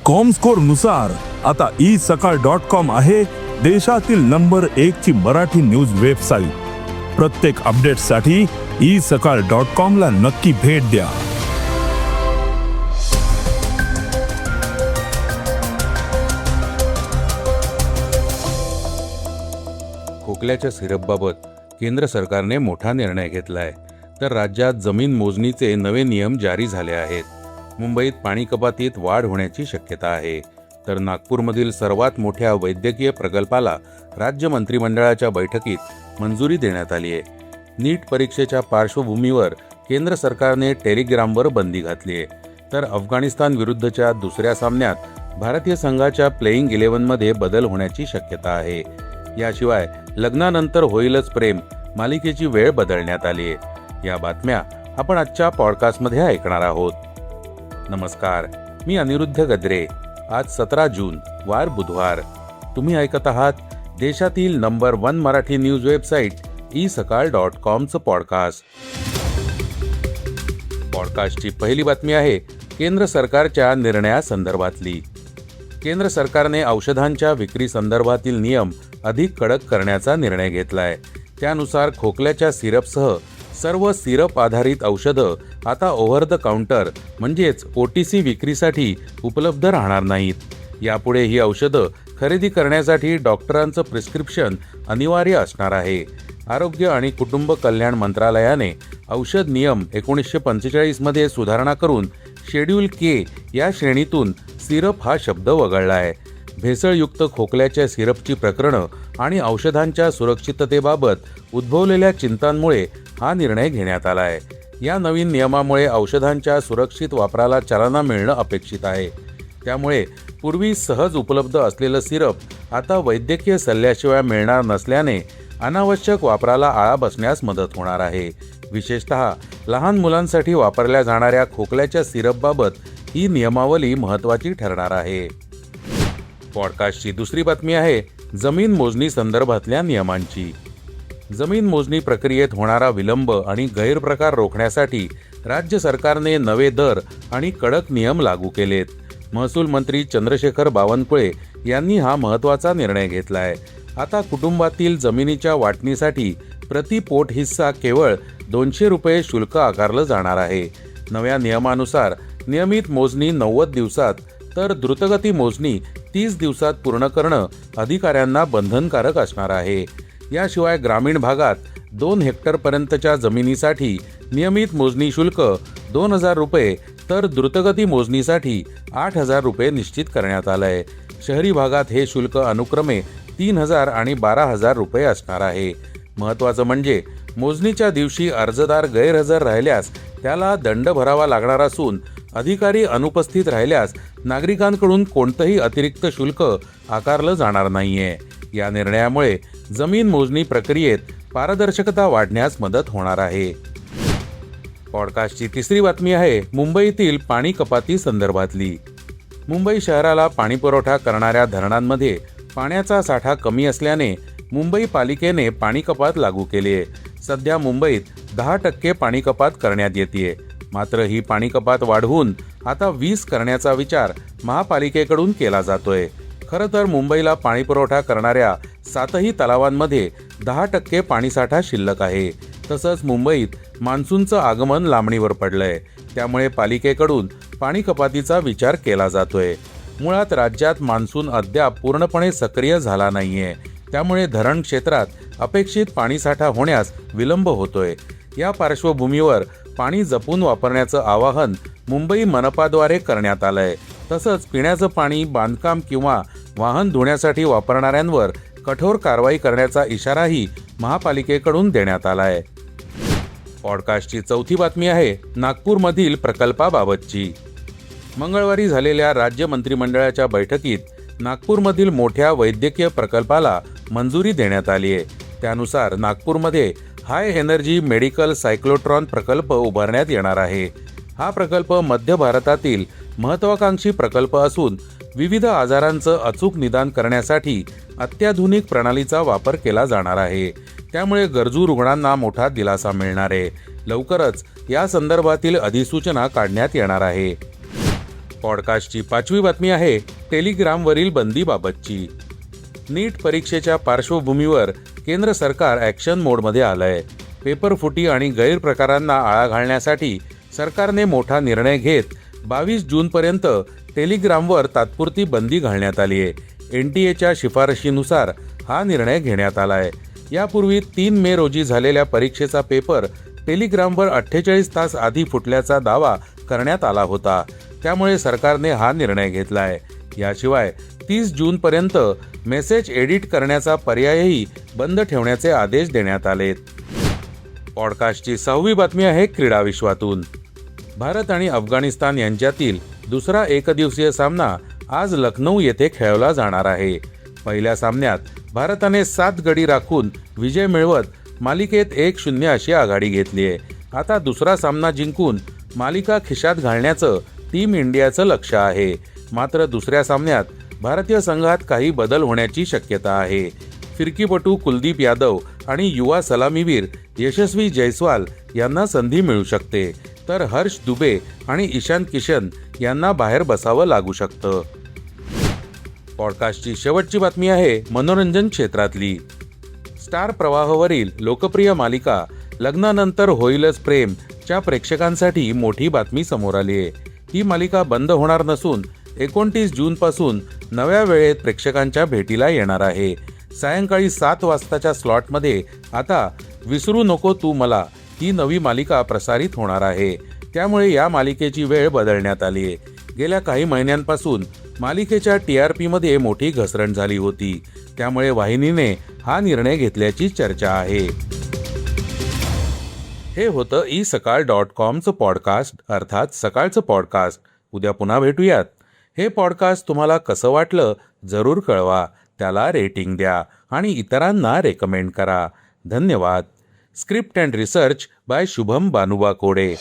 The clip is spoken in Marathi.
कॉमस्कोर नुसार आता isakal.com आहे देशातील नंबर 1 ची मराठी न्यूज वेबसाईट। प्रत्येक अपडेटसाठी isakal.com ला नक्की भेट द्या। खोकल्याच्या सिरपबाबत केंद्र सरकारने मोठा निर्णय घेतलाय, तर राज्यात जमीन मोजणीचे नवे नियम जारी झाले आहेत। मुंबईत पाणी कपातीत वाढ होण्याची शक्यता आहे, तर नागपूरमधील सर्वात मोठ्या वैद्यकीय प्रकल्पाला राज्य मंत्रिमंडळाच्या बैठकीत मंजुरी देण्यात आली आहे। नीट परीक्षेच्या पार्श्वभूमीवर केंद्र सरकारने टेलिग्रामवर बंदी घातली आहे, तर अफगाणिस्तान विरुद्धच्या दुसऱ्या सामन्यात भारतीय संघाच्या प्लेइंग 11 मध्ये बदल होण्याची शक्यता आहे। याशिवाय लग्नानंतर होईलच प्रेम मालिकेची वेळ बदलण्यात आली आहे। या बातम्या आपण आजच्या पॉडकास्टमध्ये ऐकणार आहोत। नमस्कार, मी अनिरुद्ध गद्रे। आज 17 जून वार बुधवार। तुम्ही ऐकत आहात देशातील number 1 Marathi news website isakal.com चं पॉडकास्ट। पॉडकास्टची पहिली बातमी आहे केंद्र सरकारच्या निर्णयासंदर्भातली। केंद्र सरकारने औषधांच्या विक्री संदर्भातील नियम अधिक कडक करण्याचा निर्णय घेतलाय। त्यानुसार खोकल्याच्या सिरपसह सर्व सिरप आधारित औषधं आता ओव्हर द काउंटर म्हणजेच OTC विक्रीसाठी उपलब्ध राहणार नाहीत। यापुढे ही औषधं खरेदी करण्यासाठी डॉक्टरांचं प्रिस्क्रिप्शन अनिवार्य असणार आहे। आरोग्य आणि कुटुंब कल्याण मंत्रालयाने औषध नियम 1945 मध्ये सुधारणा करून शेड्यूल के या श्रेणीतून सिरप हा शब्द वगळला आहे। भेसळयुक्त खोकल्याच्या सिरपची प्रकरणं आणि औषधांच्या सुरक्षिततेबाबत उद्भवलेल्या चिंतांमुळे हा निर्णय घेण्यात आला आहे। या नवीन नियमामुळे औषधांच्या सुरक्षित वापराला चालना मिळणं अपेक्षित आहे। त्यामुळे पूर्वी सहज उपलब्ध असलेलं सिरप आता वैद्यकीय सल्ल्याशिवाय मिळणार नसल्याने अनावश्यक वापराला आळा बसण्यास मदत होणार आहे। विशेषतः लहान मुलांसाठी वापरल्या जाणाऱ्या खोकल्याच्या सिरपबाबत ही नियमावली महत्त्वाची ठरणार आहे। पॉडकास्टची दुसरी बातमी आहे जमीन मोजणी संदर्भातल्या नियमांची। जमीन मोजणी प्रक्रियेत होणारा विलंब आणि गैरप्रकार रोखण्यासाठी राज्य सरकारने नवे दर आणि कडक नियम लागू केलेत। महसूल मंत्री चंद्रशेखर बावनकुळे यांनी हा महत्त्वाचा निर्णय घेतलाय। आता कुटुंबातील जमिनीच्या वाटणीसाठी प्रति पोट हिस्सा केवळ 200 रुपये शुल्क आकारलं जाणार आहे। नव्या नियमानुसार नियमित मोजणी 90 दिवसात तर द्रुतगती मोजणी 30 दिवसात पूर्ण करणं अधिकाऱ्यांना बंधनकारक असणार आहे। याशिवाय ग्रामीण भागात 2 हेक्टरपर्यंतच्या जमिनीसाठी नियमित मोजणी शुल्क 2000 रुपये तर द्रुतगती मोजणीसाठी 8000 रुपये निश्चित करण्यात आलंय। शहरी भागात हे शुल्क अनुक्रमे 3000 आणि 12000 रुपये असणार आहे। महत्त्वाचं म्हणजे मोजणीच्या दिवशी अर्जदार गैरहजर राहिल्यास त्याला दंड भरावा लागणार असून अधिकारी अनुपस्थित राहिल्यास नागरिकांकडून कोणतंही अतिरिक्त शुल्क आकारलं जाणार नाहीये। या निर्णयामुळे जमीन मोजणी प्रक्रियेत पारदर्शकता वाढण्यास मदत होणार आहे। पॉडकास्टची तिसरी बातमी आहे मुंबईतील पाणी कपाती संदर्भातली। मुंबई शहराला पाणीपुरवठा करणाऱ्या धरणांमध्ये पाण्याचा साठा कमी असल्याने मुंबई पालिकेने पाणी कपात लागू केली आहे। सध्या मुंबईत 10% पाणी कपात करण्यात येते, मात्र ही पाणी कपात वाढवून आता 20 करण्याचा विचार महापालिकेकडून केला जातोय। खरं तर मुंबईला पाणीपुरवठा करणाऱ्या 7ही तलावांमध्ये 10% पाणीसाठा शिल्लक आहे। तसंच मुंबईत मान्सूनचं आगमन लांबणीवर पडलंय, त्यामुळे पालिकेकडून पाणी कपातीचा विचार केला जातोय। मुळात राज्यात मान्सून अद्याप पूर्णपणे सक्रिय झाला नाहीये, त्यामुळे धरण क्षेत्रात अपेक्षित पाणीसाठा होण्यास विलंब होतोय। या पार्श्वभूमीवर पाणी जपून वापरण्याचं आवाहन मुंबई मनपाद्वारे करण्यात आलंय। तसंच पिण्याचं पाणी बांधकाम किंवा वाहन धुण्यासाठी वापरणाऱ्यांवर कठोर कारवाई करण्याचा इशाराही महापालिकेकडून देण्यात आलाय। पॉडकास्टची चौथी बातमी आहे नागपूरमधील प्रकल्पाबाबतची। मंगळवारी झालेल्या राज्य मंत्रिमंडळाच्या बैठकीत नागपूरमधील मोठ्या वैद्यकीय प्रकल्पाला मंजुरी देण्यात आली आहे। त्यानुसार नागपूरमध्ये हाय एनर्जी मेडिकल सायक्लोट्रॉन प्रकल्प उभारण्यात येणार आहे। हा प्रकल्प मध्य भारतातील महत्त्वाकांक्षी प्रकल्प असून विविध आजारांचं अचूक निदान करण्यासाठी अत्याधुनिक प्रणालीचा वापर केला जाणार आहे। त्यामुळे गरजू रुग्णांना मोठा दिलासा मिळणार आहे। लवकरच या संदर्भातील अधिसूचना काढण्यात येणार आहे। पॉडकास्टची 5वी बातमी आहे टेलिग्रामवरील बंदीबाबतची. नीट परीक्षेच्या पार्श्वभूमीवर केंद्र सरकार ॲक्शन मोडमध्ये आलंय. पेपरफुटी आणि गैरप्रकारांना आळा घालण्यासाठी सरकारने मोठा निर्णय घेत 22 जूनपर्यंत टेलिग्रामवर तात्पुरती बंदी घालण्यात आली आहे. NTA शिफारशीनुसार हा निर्णय घेण्यात आला आहे. यापूर्वी 3 मे रोजी झालेल्या परीक्षेचा पेपर टेलिग्रामवर 48 तास आधी फुटल्याचा दावा करण्यात आला होता. त्यामुळे सरकारने हा निर्णय घेतला आहे. याशिवाय 30 जूनपर्यंत मेसेज एडिट करण्याचा पर्यायही बंद ठेवण्याचे आदेश देण्यात आलेत. पॉडकास्टची 6वी बातमी आहे क्रीडा विश्वातून. भारत आणि अफगाणिस्तान यांच्यातील दुसरा एकदिवसीय सामना आज लखनौ येथे खेळवला जाणार आहे. पहिल्या सामन्यात भारताने 7 गडी राखून विजय मिळवत मालिकेत 1-0 अशी आघाडी घेतली आहे. आता दुसरा सामना जिंकून मालिका खिशात घालण्याचं टीम इंडियाचं लक्ष्य आहे. मात्र दुसऱ्या सामन्यात भारतीय संघात काही बदल होण्याची शक्यता आहे. फिरकीपटू कुलदीप यादव आणि युवा सलामीवीर यशस्वी जयस्वाल यांना संधी मिळू शकते, तर हर्ष दुबे आणि ईशान किशन यांना बाहेर बसावं लागू शकतं. पॉडकास्टची शेवटची बातमी आहे मनोरंजन क्षेत्रातली. स्टार प्रवाहवरील लोकप्रिय मालिका लग्नानंतर होईलच प्रेम च्या प्रेक्षकांसाठी मोठी बातमी समोर आली आहे. ही मालिका बंद होणार नसून 29 जूनपासून नव्या वेळेत प्रेक्षकांच्या भेटीला येणार आहे. सायंकाळी 7 वाजताच्या स्लॉटमध्ये आता विसरू नको तू मला ही नवी मालिका प्रसारित होणार आहे. त्यामुळे या मालिकेची वेळ बदलण्यात आली आहे. गेल्या काही महिन्यांपासून मालिकेच्या TRP मध्ये मोठी घसरण झाली होती. त्यामुळे वाहिनीने हा निर्णय घेतल्याची चर्चा आहे. हे होतं isakal.comचं पॉडकास्ट, अर्थात सकाळचं पॉडकास्ट. उद्या पुन्हा भेटूयात. हे पॉडकास्ट तुम्हाला कसं वाटलं जरूर कळवा. त्याला रेटिंग द्या आणि इतरांना रेकमेंड करा. धन्यवाद. Script and research by Shubham Banuba कोडे.